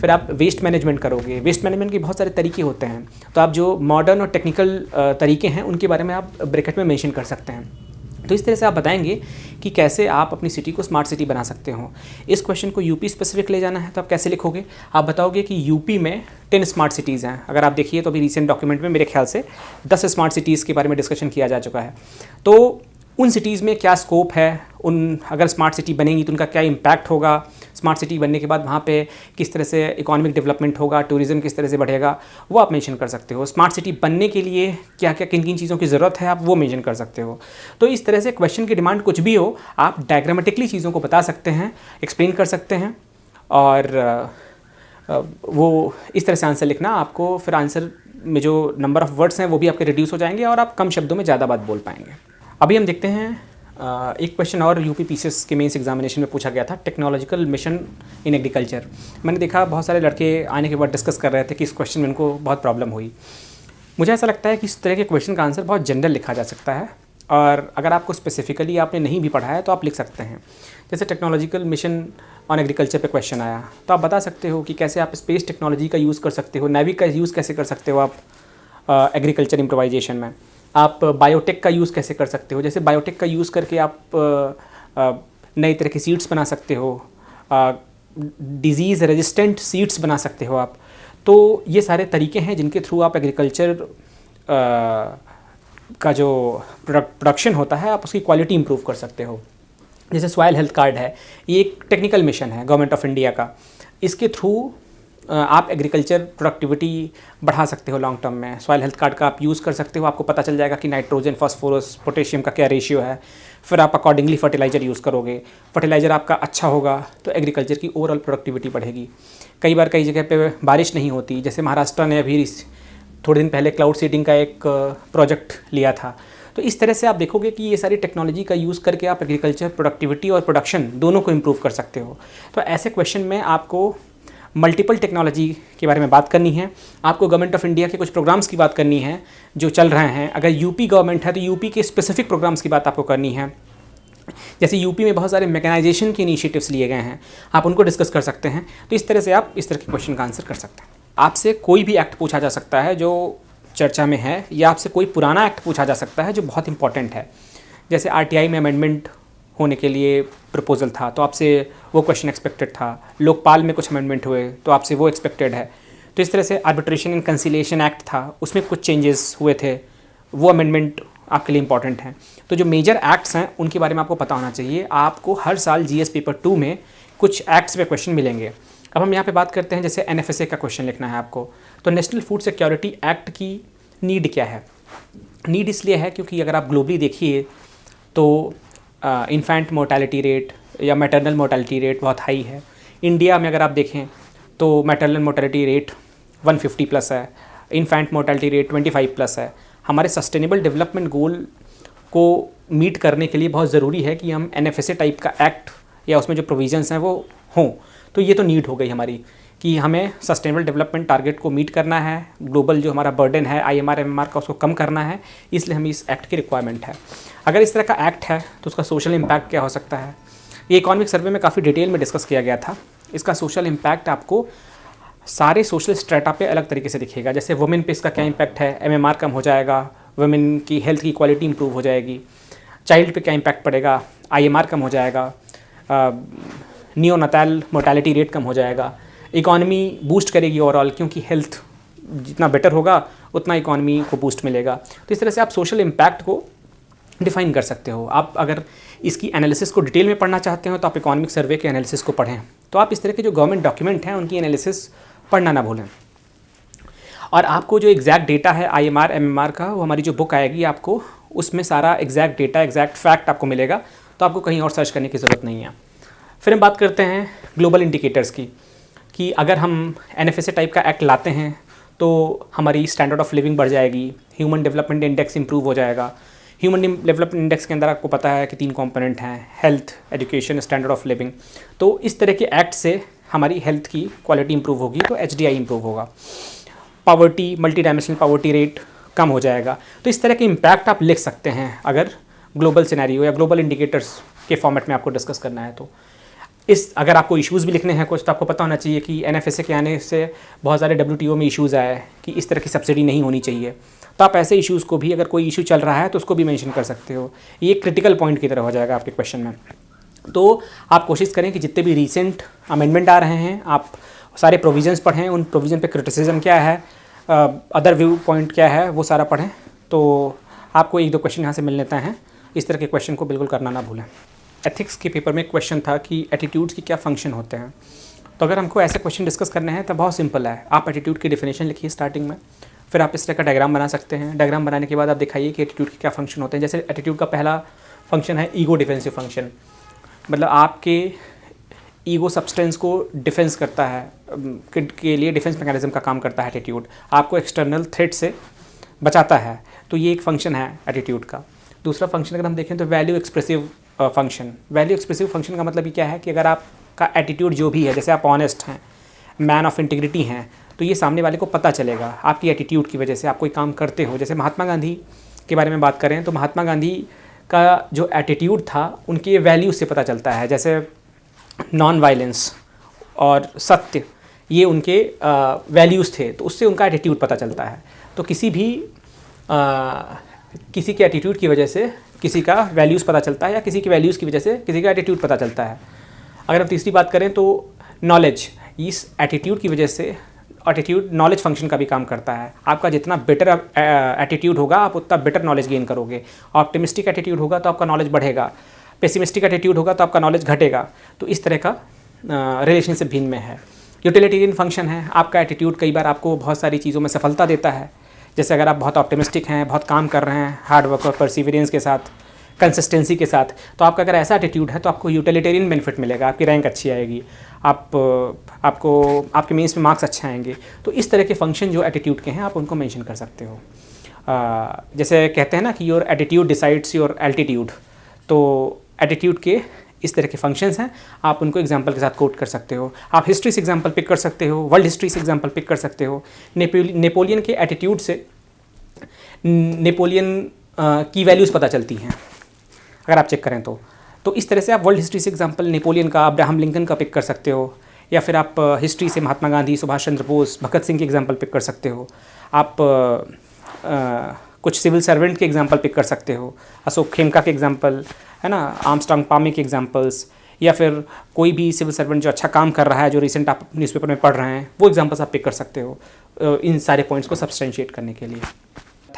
फिर आप वेस्ट मैनेजमेंट करोगे। वेस्ट मैनेजमेंट के बहुत सारे तरीके होते हैं, तो आप जो मॉडर्न और टेक्निकल तरीके हैं उनके बारे में आप ब्रैकेट में मेंशन कर सकते हैं। तो इस तरह से आप बताएंगे कि कैसे आप अपनी सिटी को स्मार्ट सिटी बना सकते हो। इस क्वेश्चन को यूपी स्पेसिफिक ले जाना है तो आप कैसे लिखोगे, आप बताओगे कि यूपी में 10 स्मार्ट सिटीज़ हैं। अगर आप देखिए तो अभी रिसेंट डॉक्यूमेंट में मेरे ख्याल से 10 स्मार्ट सिटीज़ के बारे में डिस्कशन किया जा चुका है। तो उन सिटीज़ में क्या स्कोप है, उन अगर स्मार्ट सिटी बनेंगी तो उनका क्या इम्पैक्ट होगा, स्मार्ट सिटी बनने के बाद वहाँ पे किस तरह से इकोनॉमिक डेवलपमेंट होगा, टूरिज़्म किस तरह से बढ़ेगा, वो आप मेंशन कर सकते हो। स्मार्ट सिटी बनने के लिए क्या क्या किन किन चीज़ों की ज़रूरत है आप वो मेंशन कर सकते हो। तो इस तरह से क्वेश्चन की डिमांड कुछ भी हो, आप डायग्रामेटिकली चीज़ों को बता सकते हैं, एक्सप्लेन कर सकते हैं और वो इस तरह से आंसर लिखना। आपको फिर आंसर में जो नंबर ऑफ़ वर्ड्स हैं वो भी आपके रिड्यूस हो जाएंगे और आप कम शब्दों में ज़्यादा बात बोल पाएंगे। अभी हम देखते हैं एक क्वेश्चन और यूपी पीसीएस के मेंस एग्जामिनेशन में पूछा गया था, टेक्नोलॉजिकल मिशन इन एग्रीकल्चर। मैंने देखा बहुत सारे लड़के आने के बाद डिस्कस कर रहे थे कि इस क्वेश्चन में उनको बहुत प्रॉब्लम हुई। मुझे ऐसा लगता है कि इस तरह के क्वेश्चन का आंसर बहुत जनरल लिखा जा सकता है और अगर आपको स्पेसिफिकली आपने नहीं भी पढ़ा है तो आप लिख सकते हैं। जैसे टेक्नोलॉजिकल मिशन ऑन एग्रीकल्चर पे क्वेश्चन आया तो आप बता सकते हो कि कैसे आप स्पेस टेक्नोलॉजी का यूज़ कर सकते हो, नेवी का यूज़ कैसे कर सकते हो आप एग्रीकल्चर इम्प्रोवाइजेशन में, आप बायोटेक का यूज़ कैसे कर सकते हो। जैसे बायोटेक का यूज़ करके आप नई तरह की सीड्स बना सकते हो, डिज़ीज़ रेजिस्टेंट सीड्स बना सकते हो आप। तो ये सारे तरीके हैं जिनके थ्रू आप एग्रीकल्चर का जो प्रोडक्शन होता है आप उसकी क्वालिटी इंप्रूव कर सकते हो। जैसे सॉइल हेल्थ कार्ड है, ये एक टेक्निकल मिशन है गवर्नमेंट ऑफ इंडिया का। इसके थ्रू आप एग्रीकल्चर प्रोडक्टिविटी बढ़ा सकते हो लॉन्ग टर्म में। सॉइल हेल्थ कार्ड का आप यूज़ कर सकते हो, आपको पता चल जाएगा कि नाइट्रोजन, फास्फोरस, पोटेशियम का क्या रेशियो है। फिर आप अकॉर्डिंगली फर्टिलाइज़र यूज़ करोगे, फर्टिलाइज़र आपका अच्छा होगा तो एग्रीकल्चर की ओवरऑल प्रोडक्टिविटी बढ़ेगी। कई बार कई जगह पे बारिश नहीं होती, जैसे महाराष्ट्र ने अभी थोड़े दिन पहले क्लाउड सीडिंग का एक प्रोजेक्ट लिया था। तो इस तरह से आप देखोगे कि ये सारी टेक्नोलॉजी का यूज़ करके आप एग्रीकल्चर प्रोडक्टिविटी और प्रोडक्शन दोनों को इम्प्रूव कर सकते हो। तो ऐसे क्वेश्चन में आपको मल्टीपल टेक्नोलॉजी के बारे में बात करनी है, आपको गवर्नमेंट ऑफ इंडिया के कुछ प्रोग्राम्स की बात करनी है जो चल रहे हैं। अगर यूपी गवर्नमेंट है तो यूपी के स्पेसिफिक प्रोग्राम्स की बात आपको करनी है। जैसे यूपी में बहुत सारे मैकेनाइजेशन के इनिशिएटिव्स लिए गए हैं, आप उनको डिस्कस कर सकते हैं। तो इस तरह से आप इस तरह के क्वेश्चन का आंसर कर सकते हैं। आपसे कोई भी एक्ट पूछा जा सकता है जो चर्चा में है, या आपसे कोई पुराना एक्ट पूछा जा सकता है जो बहुत इंपॉर्टेंट है। जैसे आरटीआई में अमेंडमेंट होने के लिए प्रपोजल था तो आपसे वो क्वेश्चन एक्सपेक्टेड था। लोकपाल में कुछ अमेंडमेंट हुए तो आपसे वो एक्सपेक्टेड है। तो इस तरह से आर्बिट्रेशन एंड कंसिलिएशन एक्ट था, उसमें कुछ चेंजेस हुए थे, वो अमेंडमेंट आपके लिए इंपॉर्टेंट हैं। तो जो मेजर एक्ट्स हैं उनके बारे में आपको पता होना चाहिए। आपको हर साल जीएस पेपर 2 में कुछ एक्ट्स पे क्वेश्चन मिलेंगे। अब हम यहाँ पे बात करते हैं, जैसे एनएफएसए का क्वेश्चन लिखना है आपको, तो नेशनल फूड सिक्योरिटी एक्ट की नीड क्या है। नीड इसलिए है क्योंकि अगर आप ग्लोबली देखिए तो इन्फेंट मोर्टेलिटी रेट या मैटरनल मोर्टेलिटी रेट बहुत हाई है। इंडिया में अगर आप देखें तो मैटरनल मोर्टेलिटी रेट 150 प्लस है, इन्फेंट मोर्टेलिटी रेट 25 प्लस है। हमारे सस्टेनेबल डेवलपमेंट गोल को मीट करने के लिए बहुत ज़रूरी है कि हम एनएफएसए टाइप का एक्ट या उसमें जो प्रोविजंस हैं वो हों। तो ये तो नीड हो गई हमारी कि हमें सस्टेनेबल डेवलपमेंट टारगेट को मीट करना है, ग्लोबल जो हमारा बर्डन है आईएमआर एमएमआर का उसको कम करना है, इसलिए हमें इस एक्ट की रिक्वायरमेंट है। अगर इस तरह का एक्ट है तो उसका सोशल इम्पैक्ट क्या हो सकता है, ये इकोनॉमिक सर्वे में काफ़ी डिटेल में डिस्कस किया गया था। इसका सोशल इम्पैक्ट आपको सारे सोशल स्ट्रेटा पे अलग तरीके से दिखेगा। जैसे वुमेन पे इसका क्या इम्पैक्ट है, एमएमआर कम हो जाएगा, वुमेन की हेल्थ की क्वालिटी इंप्रूव हो जाएगी। चाइल्ड पे क्या इम्पैक्ट पड़ेगा, आईएमआर कम हो जाएगा, नियोनाटल मोर्टेलिटी रेट कम हो जाएगा। इकॉनमी बूस्ट करेगी ओवरऑल, क्योंकि हेल्थ जितना बेटर होगा उतना इकॉनमी को बूस्ट मिलेगा। तो इस तरह से आप सोशल इम्पैक्ट को डिफाइन कर सकते हो। आप अगर इसकी एनालिसिस को डिटेल में पढ़ना चाहते हो तो आप इकोनॉमिक सर्वे के एनालिसिस को पढ़ें। तो आप इस तरह के जो गवर्नमेंट डॉक्यूमेंट हैं उनकी एनालिसिस पढ़ना ना भूलें। और आपको जो एग्जैक्ट डेटा है आईएमआर एमएमआर का, वो हमारी जो बुक आएगी आपको उसमें सारा एग्जैक्ट डेटा एग्जैक्ट फैक्ट आपको मिलेगा, तो आपको कहीं और सर्च करने की ज़रूरत नहीं है। फिर हम बात करते हैं ग्लोबल इंडिकेटर्स की, कि अगर हम एनएफएसए टाइप का एक्ट लाते हैं तो हमारी स्टैंडर्ड ऑफ लिविंग बढ़ जाएगी, ह्यूमन डेवलपमेंट इंडेक्स इंप्रूव हो जाएगा। ह्यूमन डेवलपमेंट इंडेक्स के अंदर आपको पता है कि 3 कंपोनेंट हैं, health, education, standard of living. तो इस तरह के एक्ट से हमारी हेल्थ की क्वालिटी इंप्रूव होगी तो एचडीआई इंप्रूव होगा। Poverty, multidimensional poverty rate कम हो जाएगा। तो इस तरह के इम्पैक्ट आप लिख सकते हैं अगर ग्लोबल सिनेरियो या ग्लोबल इंडिकेटर्स के फॉर्मेट में आपको डिस्कस करना है तो। अगर आपको इश्यूज़ भी लिखने हैं कुछ, तो आपको पता होना चाहिए कि एनएफएसए के आने से बहुत सारे डब्ल्यूटीओ में इश्यूज़ आए कि इस तरह की सब्सिडी नहीं होनी चाहिए। तो आप ऐसे इश्यूज़ को भी, अगर कोई इशू चल रहा है तो उसको भी मेंशन कर सकते हो। ये क्रिटिकल पॉइंट की तरह हो जाएगा आपके क्वेश्चन में। तो आप कोशिश करें कि जितने भी रीसेंट अमेंडमेंट आ रहे हैं आप सारे प्रोविजंस पढ़ें, उन प्रोविज़न पे क्रिटिसिज्म क्या है, अदर व्यू पॉइंट क्या है, वो सारा पढ़ें। तो आपको 1-2 क्वेश्चन यहाँ से मिल लेते हैं। इस तरह के क्वेश्चन को बिल्कुल करना ना भूलें। एथिक्स के पेपर में एक क्वेश्चन था कि एटीट्यूड्स के क्या फंक्शन होते हैं। तो अगर हमको ऐसे क्वेश्चन डिस्कस करने हैं तो बहुत सिंपल है। आप एटीट्यूड की डेफिनेशन लिखिए स्टार्टिंग में, फिर आप इस तरह का डायग्राम बना सकते हैं। डायग्राम बनाने के बाद आप दिखाइए कि एटीट्यूड के क्या फंक्शन होते हैं। जैसे एटीट्यूड का पहला फंक्शन है ईगो डिफेंसिव फंक्शन, मतलब आपके ईगो सब्सटेंस को डिफेंस करता है, के लिए डिफेंस मैकेनिज्म का काम करता है एटीट्यूड, आपको एक्सटर्नल थ्रेट से बचाता है। तो ये एक फंक्शन है एटीट्यूड का। दूसरा फंक्शन अगर हम देखें तो value expressive function. Value expressive function का मतलब ये क्या है कि अगर आपका एटीट्यूड जो भी है, जैसे आप ऑनेस्ट हैं, मैन ऑफ इंटीग्रिटी हैं, तो ये सामने वाले को पता चलेगा आपकी एटीट्यूड की वजह से। आप कोई काम करते हो, जैसे महात्मा गांधी के बारे में बात करें तो महात्मा गांधी का जो एटीट्यूड था उनके वैल्यूज़ से पता चलता है। जैसे नॉन वायलेंस और सत्य, ये उनके वैल्यूज़ थे, तो उससे उनका एटीट्यूड पता चलता है। तो किसी के एटीट्यूड की वजह से किसी का वैल्यूज़ पता चलता है, या किसी की वैल्यूज़ की वजह से किसी का एटीट्यूड पता चलता है। अगर हम तीसरी बात करें तो नॉलेज, इस एटीट्यूड की वजह से एटीट्यूड नॉलेज फंक्शन का भी काम करता है। आपका जितना बेटर एटीट्यूड होगा आप उतना बेटर नॉलेज गेन करोगे। ऑप्टिमिस्टिक एटीट्यूड होगा तो आपका नॉलेज बढ़ेगा, पेसिमिस्टिक एटीट्यूड होगा तो आपका नॉलेज घटेगा। तो इस तरह का रिलेशनशिप भी इनमें है। यूटिलिटेरियन फंक्शन है, आपका एटीट्यूड कई बार आपको बहुत सारी चीज़ों में सफलता देता है। जैसे अगर आप बहुत ऑप्टिमिस्टिक हैं, बहुत काम कर रहे हैं हार्ड वर्क और परसिवियरेंस के साथ, कंसिस्टेंसी के साथ, तो आपका अगर ऐसा एटीट्यूड है तो आपको यूटिलिटेरियन बेनिफिट मिलेगा, आपकी रैंक अच्छी आएगी, आपके मेंस में मार्क्स अच्छे आएंगे। तो इस तरह के फंक्शन जो एटीट्यूड के हैं आप उनको मेंशन कर सकते हो। जैसे कहते हैं ना कि your attitude decides your altitude, तो एटीट्यूड के इस तरह के फंक्शंस हैं, आप उनको एग्जांपल के साथ कोट कर सकते हो। आप हिस्ट्री से एग्जांपल पिक कर सकते हो, वर्ल्ड हिस्ट्री से एग्जांपल पिक कर सकते हो। नेपोलियन के एटीट्यूड से नेपोलियन की वैल्यूज़ पता चलती हैं अगर आप चेक करें तो इस तरह से आप वर्ल्ड हिस्ट्री से एग्जांपल नेपोलियन का, अब्राहम लिंकन का पिक कर सकते हो, या फिर आप हिस्ट्री से महात्मा गांधी, सुभाष चंद्र बोस, भगत सिंह के एग्जांपल पिक कर सकते हो। आप कुछ सिविल सर्वेंट के एग्जांपल पिक कर सकते हो, अशोक खेमका के एग्जांपल, है ना, आर्मस्ट्रांग पामे के एग्जांपल्स, या फिर कोई भी सिविल सर्वेंट जो अच्छा काम कर रहा है, जो रिसेंट आप न्यूज़पेपर में पढ़ रहे हैं, वो एग्जांपल्स आप पिक कर सकते हो इन सारे पॉइंट्स को सब्सटेंशिएट करने के लिए।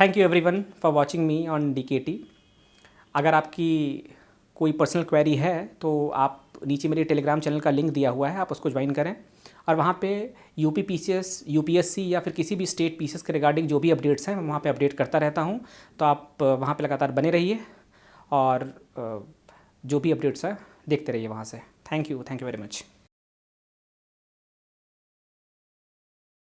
Thank you everyone for watching me on DKT। अगर आपकी कोई पर्सनल क्वेरी है तो आप नीचे मेरे टेलीग्राम चैनल का लिंक दिया हुआ है, आप उसको ज्वाइन करें, और वहाँ पे UP PCS, UPSC या फिर किसी भी स्टेट PCS के रिगार्डिंग जो भी अपडेट्स हैं मैं वहाँ पे अपडेट करता रहता हूँ। तो आप वहाँ पे लगातार बने रहिए और जो भी अपडेट्स हैं देखते रहिए वहाँ से। Thank you very much.